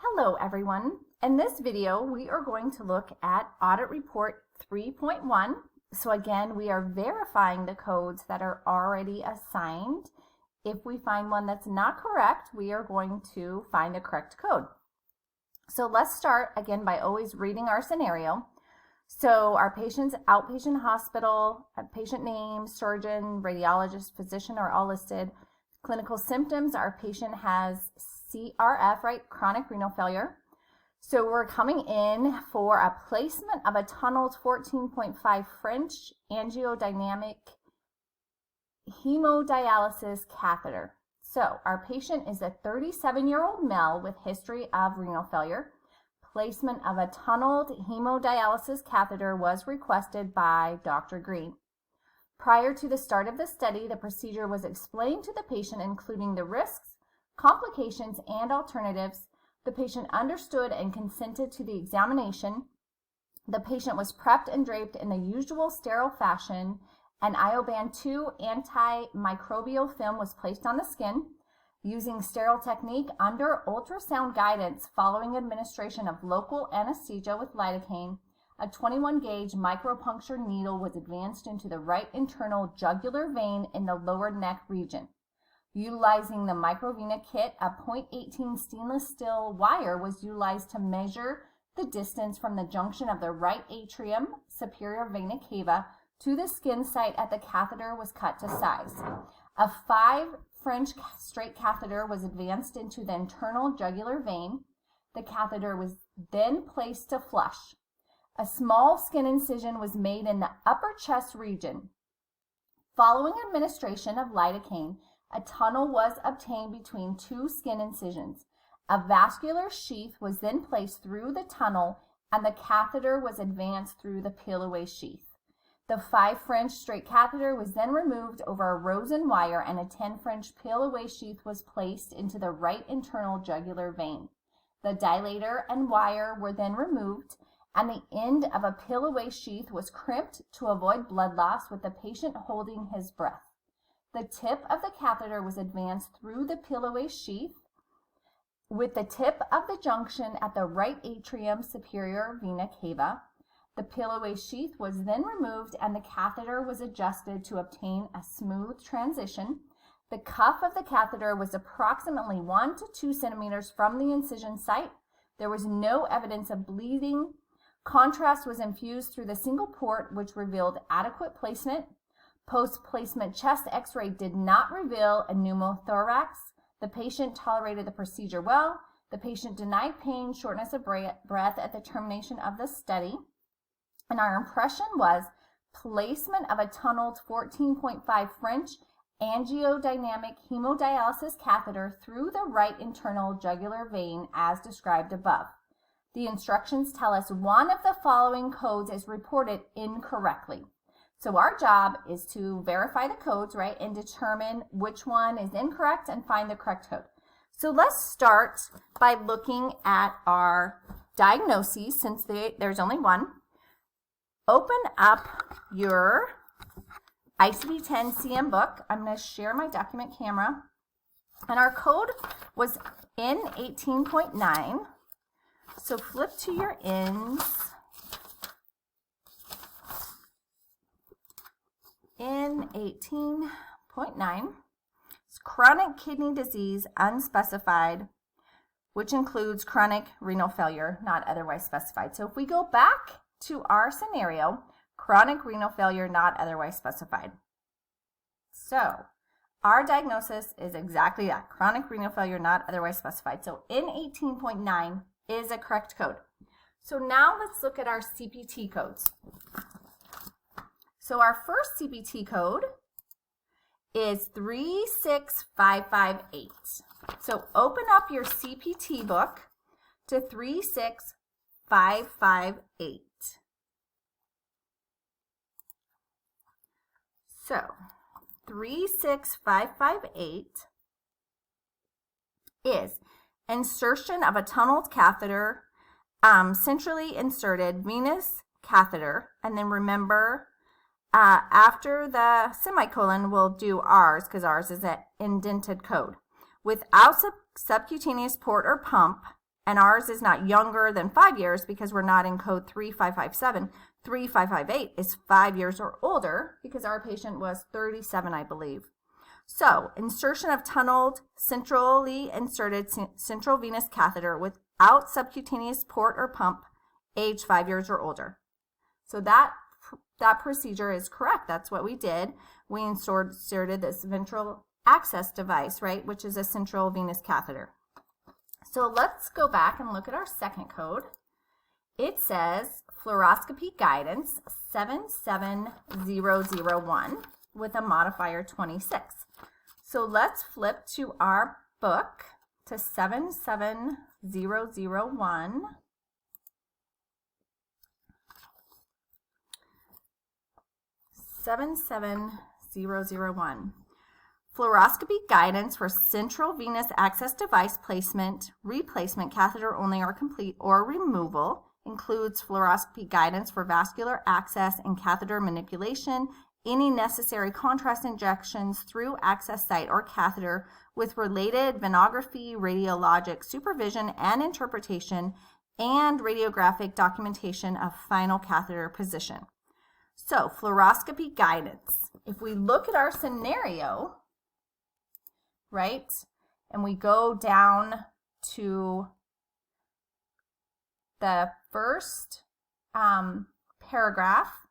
Hello everyone. In this video we are going to look at Audit Report 3.1. So again, we are verifying the codes that are already assigned. If we find one that's not correct, we are going to find a correct code. So let's start again by always reading our scenario. So our patient's outpatient hospital, patient name, surgeon, radiologist, physician are all listed. Clinical symptoms, our patient has CRF, right? Chronic renal failure. So we're coming in for a placement of a tunneled 14.5 French angiodynamic hemodialysis catheter. So our patient is a 37-year-old male with history of renal failure. Placement of a tunneled hemodialysis catheter was requested by Dr. Green. Prior to the start of the study, the procedure was explained to the patient, including the risks, complications, and alternatives. The patient understood and consented to the examination. The patient was prepped and draped in the usual sterile fashion. An Ioban 2 antimicrobial film was placed on the skin. Using sterile technique under ultrasound guidance following administration of local anesthesia with lidocaine, a 21-gauge micropuncture needle was advanced into the right internal jugular vein in the lower neck region. Utilizing the microvena kit, a .18 stainless steel wire was utilized to measure the distance from the junction of the right atrium superior vena cava to the skin site at the catheter was cut to size. A 5 French straight catheter was advanced into the internal jugular vein. The catheter was then placed to flush. A small skin incision was made in the upper chest region. Following administration of lidocaine, a tunnel was obtained between 2 skin incisions. A vascular sheath was then placed through the tunnel and the catheter was advanced through the peel-away sheath. The 5 French straight catheter was then removed over a rosin wire and a 10 French peel-away sheath was placed into the right internal jugular vein. The dilator and wire were then removed and the end of a peel-away sheath was crimped to avoid blood loss with the patient holding his breath. The tip of the catheter was advanced through the peel-away sheath with the tip of the junction at the right atrium superior vena cava. The peel-away sheath was then removed and the catheter was adjusted to obtain a smooth transition. The cuff of the catheter was approximately 1 to 2 centimeters from the incision site. There was no evidence of bleeding. Contrast was infused through the single port, which revealed adequate placement. Post-placement chest x-ray did not reveal a pneumothorax. The patient tolerated the procedure well. The patient denied pain, shortness of breath at the termination of the study. And our impression was placement of a tunneled 14.5 French angiodynamic hemodialysis catheter through the right internal jugular vein as described above. The instructions tell us one of the following codes is reported incorrectly. So our job is to verify the codes, right, and determine which one is incorrect and find the correct code. So let's start by looking at our diagnoses since there's only one. Open up your ICD-10 CM book. I'm going to share my document camera. And our code was N18.9. So flip to your ends. N18.9. It's chronic kidney disease unspecified, which includes chronic renal failure, not otherwise specified. So if we go back to our scenario, chronic renal failure, not otherwise specified. So our diagnosis is exactly that, chronic renal failure, not otherwise specified. So N18.9 is a correct code. So now let's look at our CPT codes. So our first CPT code is 36558. So open up your CPT book to 36558. So 36558 is insertion of a tunneled catheter, centrally inserted venous catheter, and then remember after the semicolon we'll do ours because ours is an indented code. Without subcutaneous port or pump, and ours is not younger than 5 years because we're not in code 3557. 3558 is 5 years or older because our patient was 37, I believe. So, insertion of tunneled, centrally inserted central venous catheter without subcutaneous port or pump, age 5 years or older. So that procedure is correct. That's what we did. We inserted this ventral access device, right, which is a central venous catheter. So let's go back and look at our second code. It says fluoroscopy guidance 77001 with a modifier 26. So let's flip to our book to 77001. Fluoroscopy guidance for central venous access device placement, replacement, catheter only or complete, or removal includes fluoroscopy guidance for vascular access and catheter manipulation, any necessary contrast injections through access site or catheter with related venography, radiologic supervision and interpretation, and radiographic documentation of final catheter position. So, fluoroscopy guidance. If we look at our scenario, right, and we go down to the first paragraph,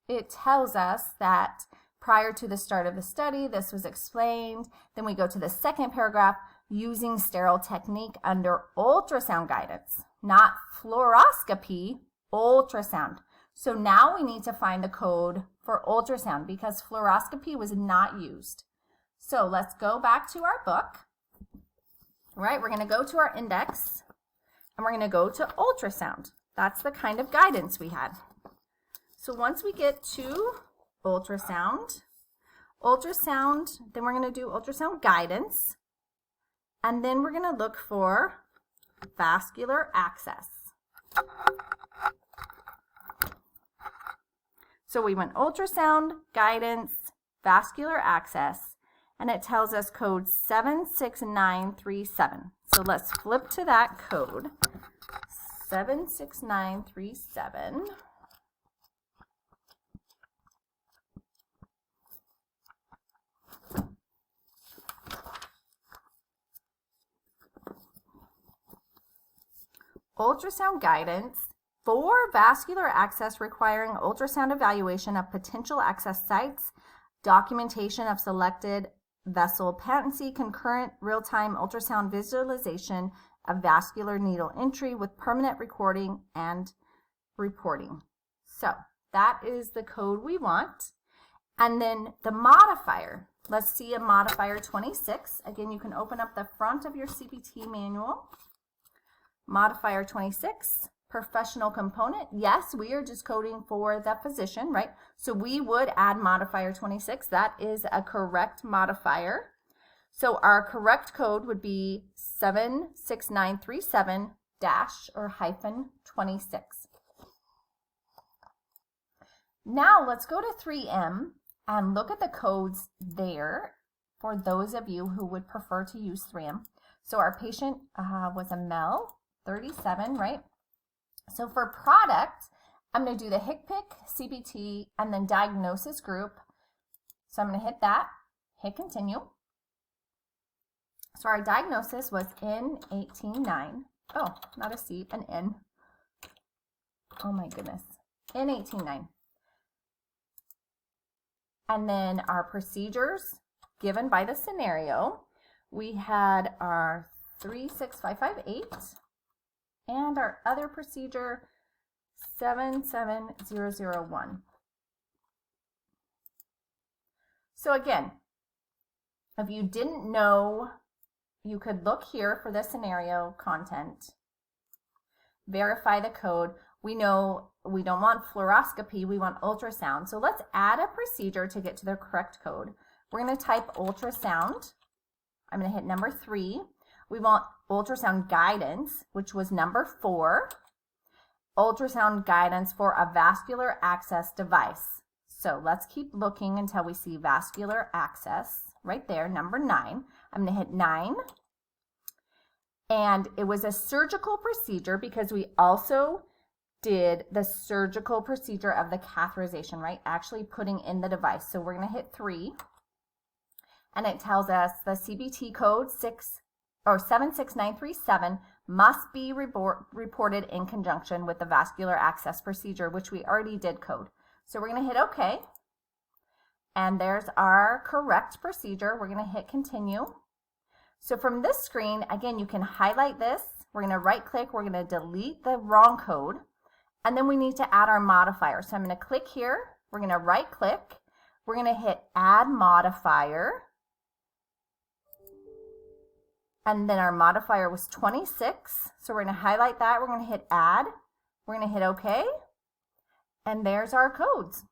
it tells us that prior to the start of the study, this was explained. Then we go to the second paragraph, using sterile technique under ultrasound guidance, not fluoroscopy, ultrasound. So now we need to find the code for ultrasound because fluoroscopy was not used. So let's go back to our book. All right, we're going to go to our index and we're going to go to ultrasound. That's the kind of guidance we had. So once we get to ultrasound, then we're going to do ultrasound guidance. And then we're going to look for vascular access. So we went ultrasound, guidance, vascular access, and it tells us code 76937. So let's flip to that code, 76937. Ultrasound guidance for vascular access requiring ultrasound evaluation of potential access sites, documentation of selected vessel patency, concurrent real-time ultrasound visualization of vascular needle entry with permanent recording and reporting. So that is the code we want. And then the modifier. Let's see a modifier 26. Again, you can open up the front of your CPT manual. Modifier 26, professional component. Yes, we are just coding for the physician, right? So we would add modifier 26. That is a correct modifier. So our correct code would be 76937 dash or hyphen 26. Now let's go to 3M and look at the codes there for those of you who would prefer to use 3M. So our patient was a male, 37, right? So for product, I'm going to do the HCPCS, CPT, and then diagnosis group. So I'm going to hit that, hit continue. So our diagnosis was N189. Oh, not a C, an N. Oh my goodness. N189. And then our procedures given by the scenario, we had our 36558. And our other procedure, 77001. So again, if you didn't know, you could look here for the scenario content, verify the code. We know we don't want fluoroscopy, we want ultrasound. So let's add a procedure to get to the correct code. We're going to type ultrasound. I'm going to hit number 3. We want ultrasound guidance, which was number 4. Ultrasound guidance for a vascular access device. So let's keep looking until we see vascular access right there, number 9. I'm going to hit 9. And it was a surgical procedure because we also did the surgical procedure of the catheterization, right? Actually putting in the device. So we're going to hit 3. And it tells us the Cpt code 76937 must be reported in conjunction with the vascular access procedure, which we already did code. So we're going to hit OK. And there's our correct procedure. We're going to hit continue. So from this screen, again, you can highlight this. We're going to right click. We're going to delete the wrong code. And then we need to add our modifier. So I'm going to click here. We're going to right click. We're going to hit add modifier. And then our modifier was 26. So we're going to highlight that. We're going to hit add. We're going to hit OK. And there's our codes.